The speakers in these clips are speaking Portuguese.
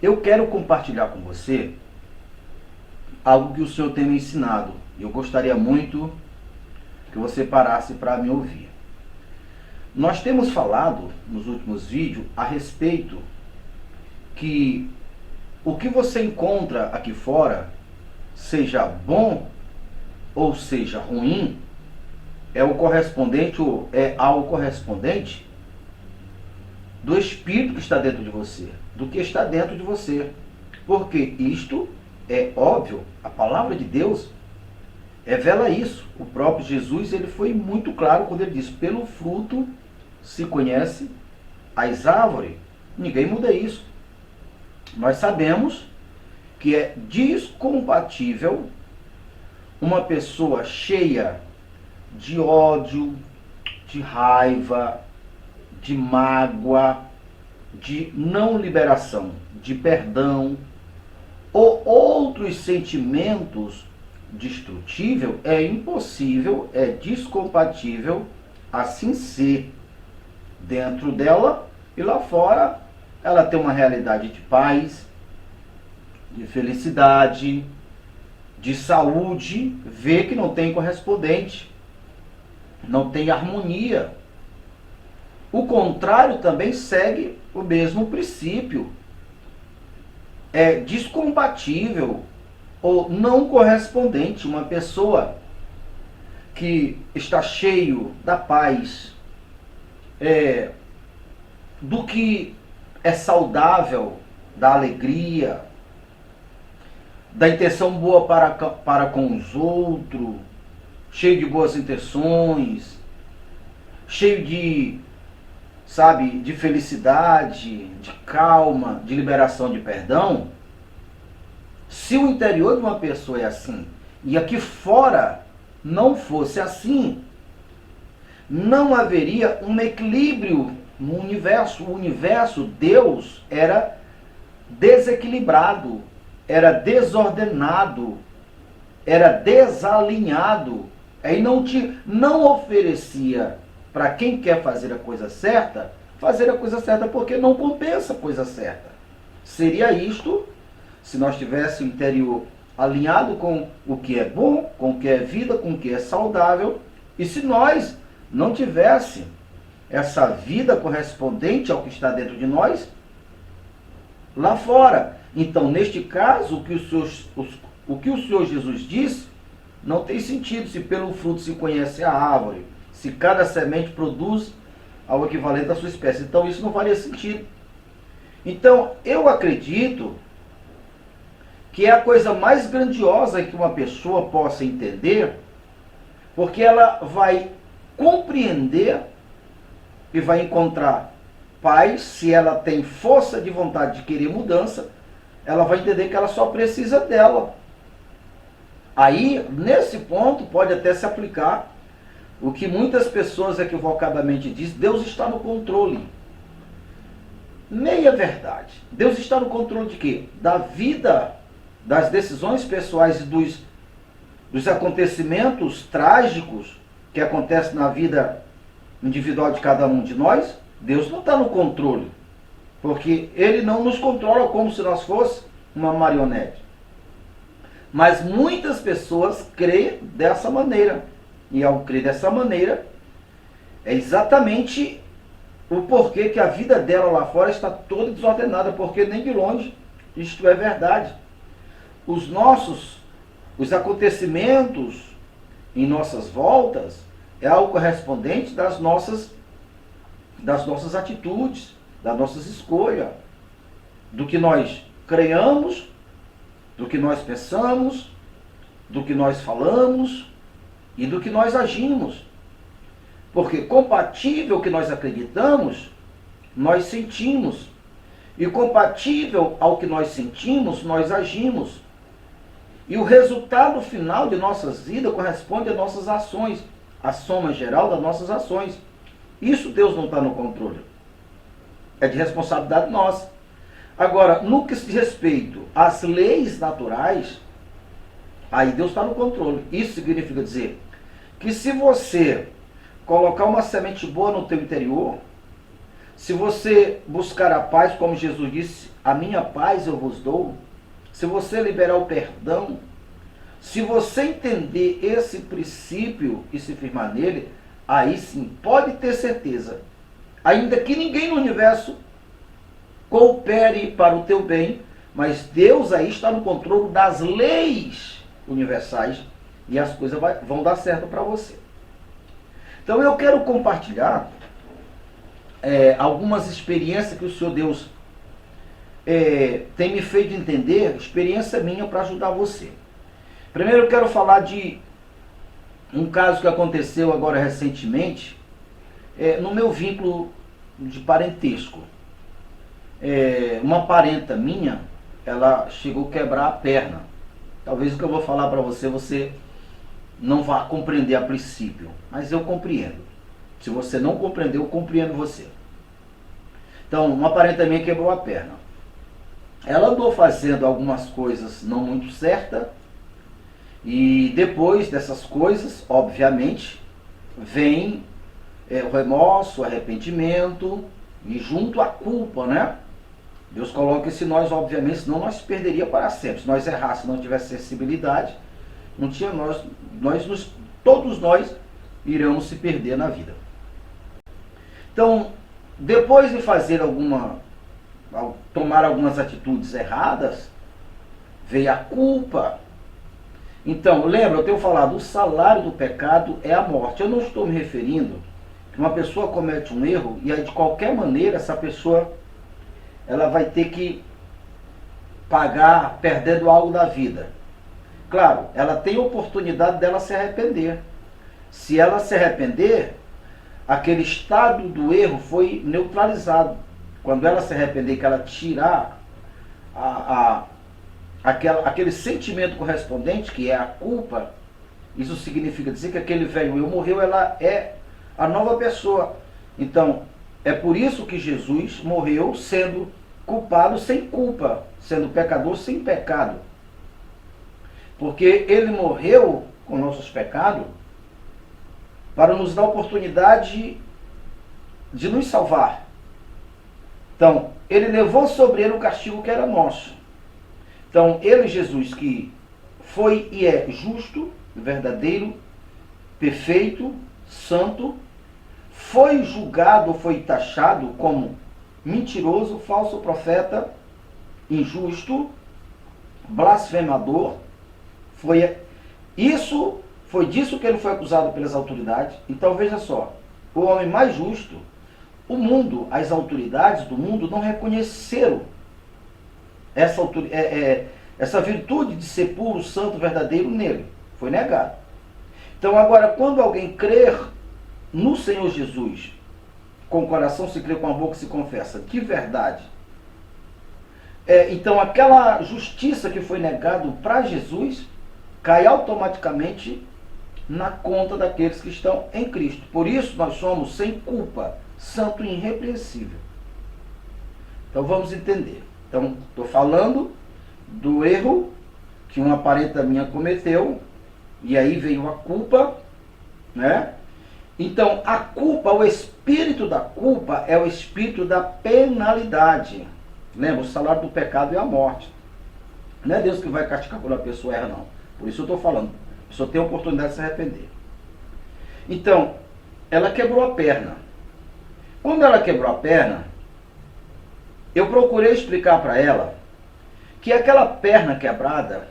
Eu quero compartilhar com você algo que o Senhor tem me ensinado. Eu gostaria muito que você parasse para me ouvir. Nós temos falado nos últimos vídeos a respeito que o que você encontra aqui fora, seja bom ou seja ruim, é o correspondente ou é algo correspondente do Espírito que está dentro de você, do que está dentro de você. Porque isto é óbvio, a palavra de Deus revela isso. O próprio Jesus, ele foi muito claro quando ele disse: pelo fruto se conhece as árvores. Ninguém muda isso. Nós sabemos que é descompatível uma pessoa cheia de ódio, de raiva, de mágoa, de não liberação, de perdão ou outros sentimentos destrutíveis. É impossível, é descompatível assim ser. Dentro dela e lá fora, ela tem uma realidade de paz, de felicidade, de saúde, vê que não tem correspondente, não tem harmonia. O contrário também segue o mesmo princípio. É descompatível ou não correspondente uma pessoa que está cheio da paz, do que é saudável, da alegria, da intenção boa para com os outros, cheio de boas intenções, cheio de, sabe, de felicidade, de calma, de liberação de perdão. Se o interior de uma pessoa é assim e aqui fora não fosse assim, não haveria um equilíbrio no universo. O universo, Deus, era desequilibrado, era desordenado, era desalinhado. Aí não oferecia para quem quer fazer a coisa certa, porque não compensa a coisa certa. Seria isto se nós tivéssemos o interior alinhado com o que é bom, com o que é vida, com o que é saudável, e se nós não tivesse essa vida correspondente ao que está dentro de nós, lá fora. Então, neste caso, o que o Senhor Jesus disse não tem sentido. Se pelo fruto se conhece a árvore, se cada semente produz ao equivalente da sua espécie. Então, isso não faria sentido. Então, eu acredito que é a coisa mais grandiosa que uma pessoa possa entender, porque ela vai compreender e vai encontrar paz. Se ela tem força de vontade de querer mudança, ela vai entender que ela só precisa dela. Aí, nesse ponto, pode até se aplicar o que muitas pessoas equivocadamente dizem: Deus está no controle. Meia verdade. Deus está no controle de quê? Da vida, das decisões pessoais e dos acontecimentos trágicos que acontecem na vida individual de cada um de nós. Deus não está no controle, porque Ele não nos controla como se nós fosse uma marionete. Mas muitas pessoas creem dessa maneira, e ao crer dessa maneira, é exatamente o porquê que a vida dela lá fora está toda desordenada, porque nem de longe isto é verdade. Os acontecimentos em nossas voltas é algo correspondente das nossas atitudes, das nossas escolhas, do que nós creiamos, do que nós pensamos, do que nós falamos e do que nós agimos. Porque compatível ao que nós acreditamos, nós sentimos. E compatível ao que nós sentimos, nós agimos. E o resultado final de nossas vidas corresponde às nossas ações, a soma geral das nossas ações. Isso Deus não está no controle. É de responsabilidade nossa. Agora, no que se diz respeito às leis naturais, aí Deus está no controle. Isso significa dizer que se você colocar uma semente boa no teu interior, Se você buscar a paz, como Jesus disse, a minha paz eu vos dou. Se você liberar o perdão, se você entender esse princípio e se firmar nele, aí sim, pode ter certeza, ainda que ninguém no universo coopere para o teu bem, mas Deus aí está no controle das leis universais e as coisas vão dar certo para você. Então eu quero compartilhar algumas experiências que o Senhor Deus tem me feito entender, experiência minha para ajudar você. Primeiro eu quero falar de um caso que aconteceu agora recentemente, no meu vínculo de parentesco. Uma parenta minha, ela chegou a quebrar a perna. Talvez o que eu vou falar para você, você não vá compreender a princípio, mas eu compreendo. Se você não compreender, eu compreendo você. Então, uma parenta minha quebrou a perna. Ela andou fazendo algumas coisas não muito certas, e depois dessas coisas, obviamente, vem o remorso, o arrependimento e junto a culpa, né? Deus coloca isso em nós, obviamente, senão nós perderíamos para sempre. Se nós errássemos, não tivesse sensibilidade, não tinha todos nós iremos se perder na vida. Então, depois de fazer tomar algumas atitudes erradas, veio a culpa. Então, lembra, eu tenho falado, o salário do pecado é a morte. Eu não estou me referindo que uma pessoa comete um erro e aí, de qualquer maneira, essa pessoa ela vai ter que pagar perdendo algo da vida. Claro, ela tem a oportunidade dela se arrepender. Se ela se arrepender, aquele estado do erro foi neutralizado. Quando ela se arrepender, que ela tirar aquele sentimento correspondente, que é a culpa, isso significa dizer que aquele velho eu morreu, ela é a nova pessoa. Então, é por isso que Jesus morreu sendo culpado sem culpa, sendo pecador sem pecado. Porque ele morreu com nossos pecados para nos dar a oportunidade de nos salvar. Então, ele levou sobre ele o castigo que era nosso. Então, ele, Jesus, que foi e é justo, verdadeiro, perfeito, santo, foi julgado, foi taxado como mentiroso, falso profeta, injusto, blasfemador. Foi disso que ele foi acusado pelas autoridades. Então veja só, o homem mais justo, o mundo, as autoridades do mundo não reconheceram essa virtude de ser puro, santo, verdadeiro nele. Foi negado. Então agora, quando alguém crer no Senhor Jesus, com o coração se crê, com a boca se confessa, que verdade. Então aquela justiça que foi negado para Jesus, cai automaticamente na conta daqueles que estão em Cristo. Por isso nós somos sem culpa, santo e irrepreensível. Então vamos entender. Então estou falando do erro que uma parenta minha cometeu, e aí veio a culpa, né? Então a culpa, o espírito da culpa é o espírito da penalidade. Lembra, o salário do pecado é a morte. Não é Deus que vai castigar quando a pessoa erra, não. Por isso eu estou falando. A pessoa tem a oportunidade de se arrepender. Então, ela quebrou a perna. Quando ela quebrou a perna, eu procurei explicar para ela que aquela perna quebrada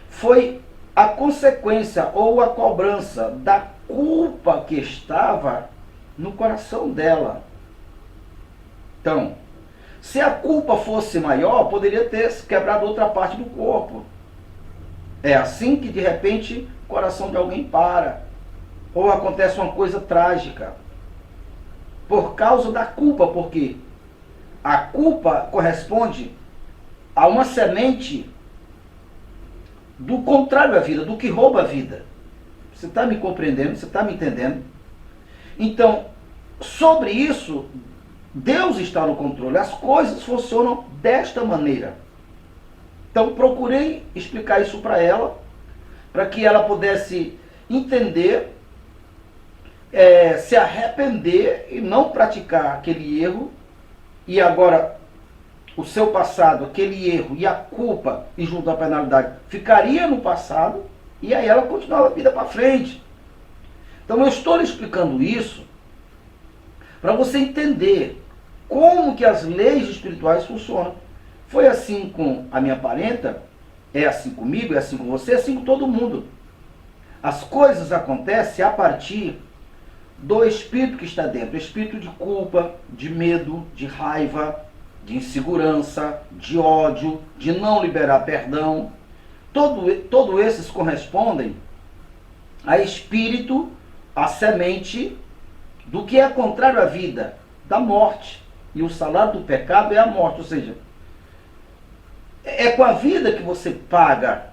foi a consequência ou a cobrança da culpa que estava no coração dela. Então, se a culpa fosse maior, poderia ter quebrado outra parte do corpo. É assim que de repente o coração de alguém para. Ou acontece uma coisa trágica. Por causa da culpa, porque a culpa corresponde a uma semente do contrário à vida, do que rouba a vida. Você está me compreendendo? Você está me entendendo? Então, sobre isso, Deus está no controle. As coisas funcionam desta maneira. Então, procurei explicar isso para ela, para que ela pudesse entender se arrepender e não praticar aquele erro, e agora o seu passado, aquele erro e a culpa e junto à penalidade ficaria no passado, e aí ela continuava a vida para frente. Então eu estou lhe explicando isso para você entender como que as leis espirituais funcionam. Foi assim com a minha parenta, é assim comigo, é assim com você, é assim com todo mundo. As coisas acontecem a partir do espírito que está dentro, espírito de culpa, de medo, de raiva, de insegurança, de ódio, de não liberar perdão. Todos esses correspondem a espírito, a semente do que é contrário à vida, da morte. E o salário do pecado é a morte, ou seja, é com a vida que você paga